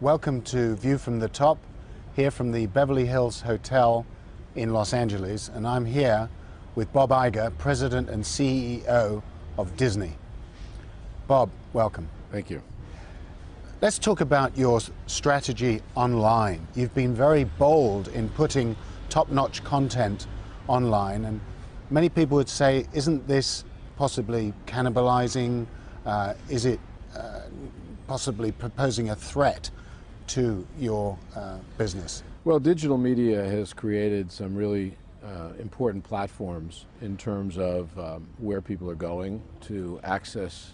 Welcome to View from the Top, here from the Beverly Hills Hotel in Los Angeles, and I'm here with Bob Iger, President and CEO of Disney. Bob, welcome. Thank you. Let's talk about your strategy online. You've been very bold in putting top-notch content online, and many people would say, isn't this possibly cannibalizing? Is it possibly proposing a threat to your business? Well, digital media has created some really important platforms in terms of where people are going to access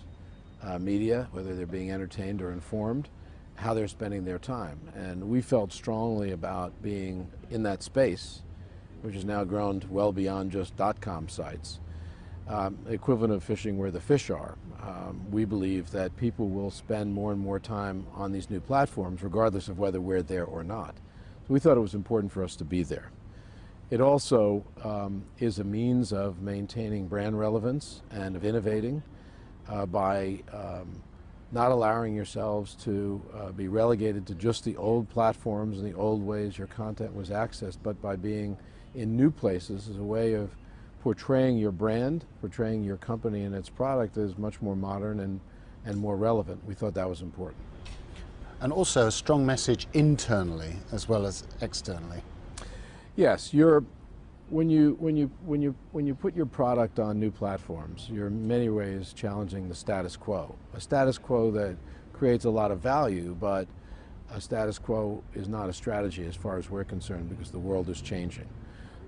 media, whether they're being entertained or informed, how they're spending their time. And we felt strongly about being in that space, which has now grown well beyond just .com sites, equivalent of fishing where the fish are. We believe that people will spend more and more time on these new platforms, regardless of whether we're there or not. So we thought it was important for us to be there. It also is a means of maintaining brand relevance and of innovating by not allowing yourselves to be relegated to just the old platforms and the old ways your content was accessed, but by being in new places as a way of portraying your brand, portraying your company and its product as much more modern and more relevant. We thought that was important. And also a strong message internally as well as externally. Yes, when you put your product on new platforms, you're in many ways challenging the status quo. A status quo that creates a lot of value, but a status quo is not a strategy as far as we're concerned, because the world is changing.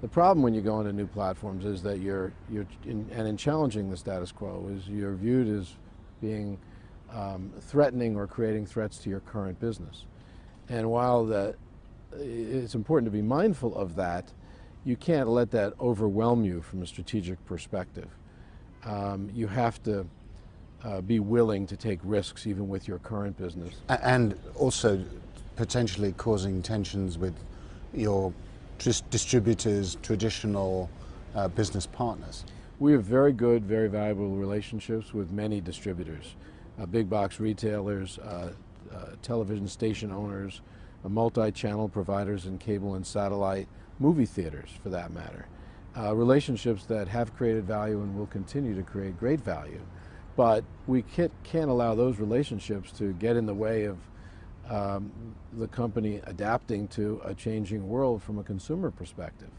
The problem when you go into new platforms is that in challenging the status quo, is you're viewed as being threatening or creating threats to your current business. And while it's important to be mindful of that, you can't let that overwhelm you from a strategic perspective. You have to be willing to take risks even with your current business. And also potentially causing tensions with your distributors, traditional business partners. We have very good, very valuable relationships with many distributors, big box retailers, television station owners, multi-channel providers in cable and satellite, movie theaters for that matter. Relationships that have created value and will continue to create great value. But we can't allow those relationships to get in the way of the company adapting to a changing world from a consumer perspective.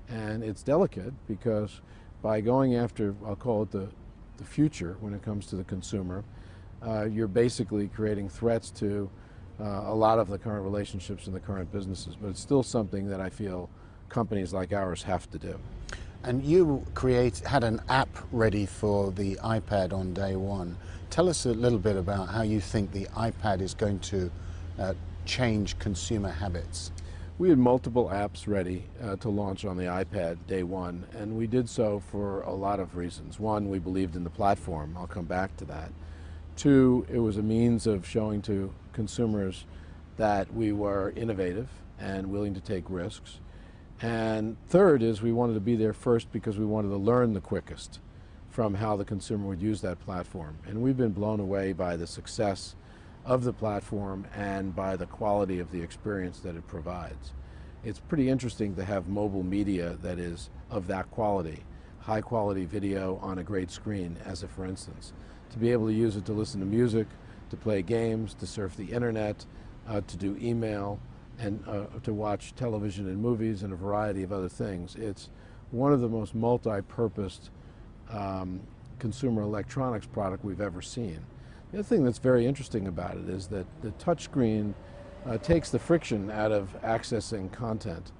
And it's delicate because by going after, I'll call it the future when it comes to the consumer, you're basically creating threats to a lot of the current relationships in the current businesses. But it's still something that I feel companies like ours have to do. And you had an app ready for the iPad on day one. Tell us a little bit about how you think the iPad is going to change consumer habits. We had multiple apps ready to launch on the iPad day one, and we did so for a lot of reasons. One, we believed in the platform. I'll come back to that. Two, it was a means of showing to consumers that we were innovative and willing to take risks. And third is we wanted to be there first because we wanted to learn the quickest from how the consumer would use that platform. And we've been blown away by the success of the platform and by the quality of the experience that it provides. It's pretty interesting to have mobile media that is of that quality, high quality video on a great screen, as a for instance. To be able to use it to listen to music, to play games, to surf the internet, to do email, and to watch television and movies and a variety of other things. It's one of the most multi-purposed consumer electronics product we've ever seen. The other thing that's very interesting about it is that the touchscreen takes the friction out of accessing content.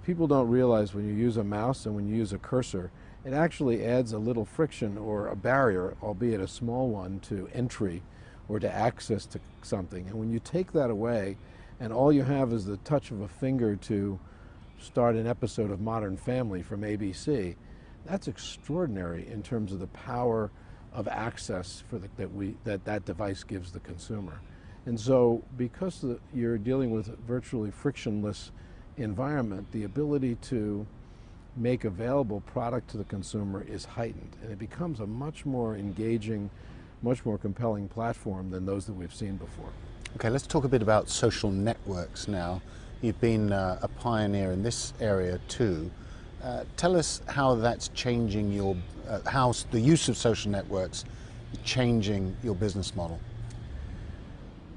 People don't realize when you use a mouse and when you use a cursor, it actually adds a little friction or a barrier, albeit a small one, to entry or to access to something. And when you take that away, and all you have is the touch of a finger to start an episode of Modern Family from ABC, that's extraordinary in terms of the power of access that device gives the consumer. And so because you're dealing with a virtually frictionless environment, the ability to make available product to the consumer is heightened, and it becomes a much more engaging, much more compelling platform than those that we've seen before. Okay, let's talk a bit about social networks now. You've been a pioneer in this area too. Tell us how that's changing how the use of social networks is changing your business model.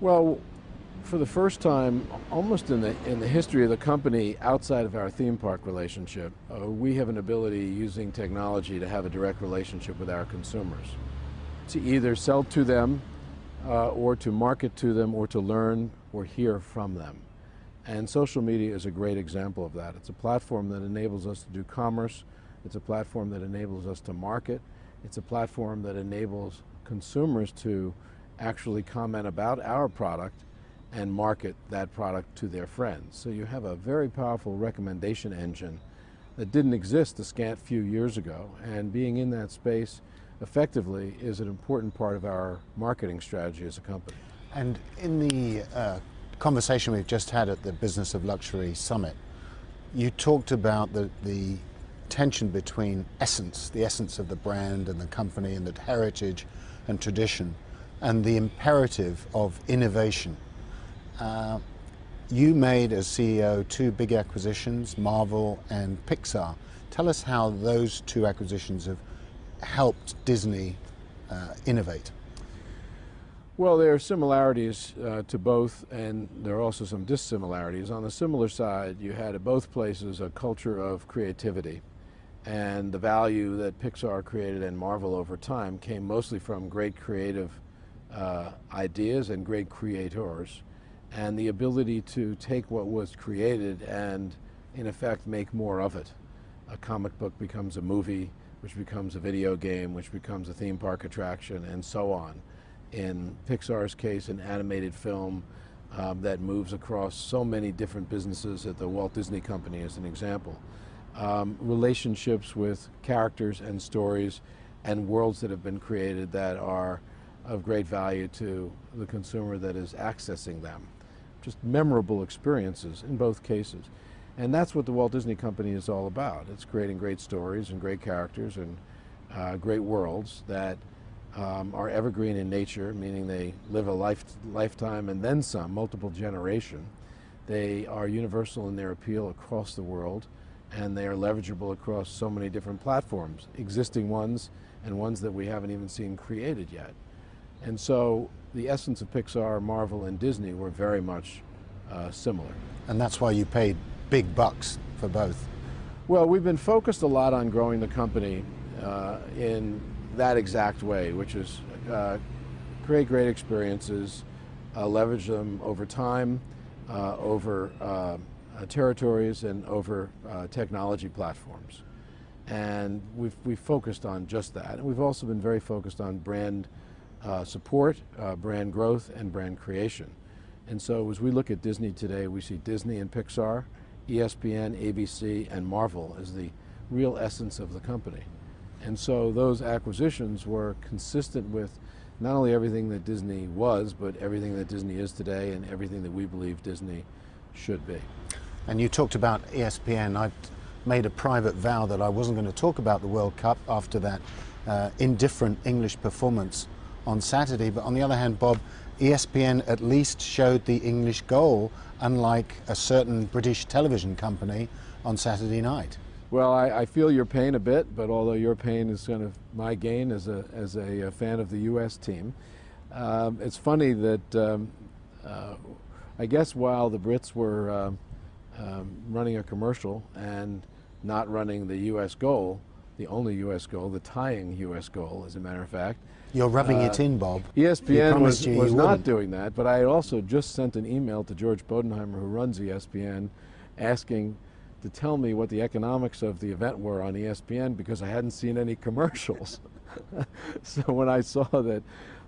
Well, for the first time, almost in the history of the company, outside of our theme park relationship, we have an ability using technology to have a direct relationship with our consumers, to either sell to them, or to market to them, or to learn or hear from them. And social media is a great example of that. It's a platform that enables us to do commerce. It's a platform that enables us to market. It's a platform that enables consumers to actually comment about our product and market that product to their friends. So you have a very powerful recommendation engine that didn't exist a scant few years ago, and being in that space effectively is an important part of our marketing strategy as a company. And in the conversation we've just had at the Business of Luxury Summit, you talked about the tension between the essence of the brand and the company, and the heritage and tradition, and the imperative of innovation. You made, as CEO, 2 big acquisitions, Marvel and Pixar. Tell us how those 2 acquisitions have helped Disney innovate. Well, there are similarities to both, and there are also some dissimilarities. On the similar side, you had at both places a culture of creativity, and the value that Pixar created and Marvel over time came mostly from great creative ideas and great creators, and the ability to take what was created and, in effect, make more of it. A comic book becomes a movie, which becomes a video game, which becomes a theme park attraction, and so on. In Pixar's case, an animated film that moves across so many different businesses at the Walt Disney Company, as an example. Relationships with characters and stories and worlds that have been created that are of great value to the consumer that is accessing them. Just memorable experiences in both cases. And that's what the Walt Disney Company is all about. It's creating great stories and great characters and great worlds that are evergreen in nature, meaning they live a lifetime and then some, multiple generation. They are universal in their appeal across the world, and they are leverageable across so many different platforms, existing ones and ones that we haven't even seen created yet. And so the essence of Pixar, Marvel, and Disney were very much similar. And that's why you paid big bucks for both. Well, we've been focused a lot on growing the company in that exact way, which is create great experiences, leverage them over time, over territories, and over technology platforms. And we've focused on just that. And we've also been very focused on brand support, brand growth, and brand creation. And so as we look at Disney today, we see Disney and Pixar, ESPN, ABC, and Marvel as the real essence of the company. And so those acquisitions were consistent with not only everything that Disney was, but everything that Disney is today and everything that we believe Disney should be. And you talked about ESPN. I made a private vow that I wasn't going to talk about the World Cup after that indifferent English performance on Saturday. But on the other hand, Bob, ESPN at least showed the English goal, unlike a certain British television company on Saturday night. Well, I feel your pain a bit, but although your pain is kind of my gain as a fan of the U.S. team, it's funny that I guess while the Brits were running a commercial and not running the U.S. goal, the only U.S. goal, the tying U.S. goal, as a matter of fact. You're rubbing it in, Bob. ESPN was not doing that, but I also just sent an email to George Bodenheimer, who runs ESPN, asking to tell me what the economics of the event were on ESPN, because I hadn't seen any commercials. So when I saw that,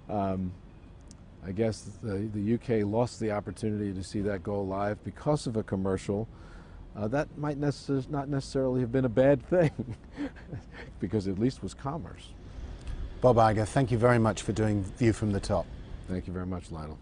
I guess the UK lost the opportunity to see that goal live because of a commercial, that might not necessarily have been a bad thing, because it at least was commerce. Bob Iger, thank you very much for doing View from the Top. Thank you very much, Lionel.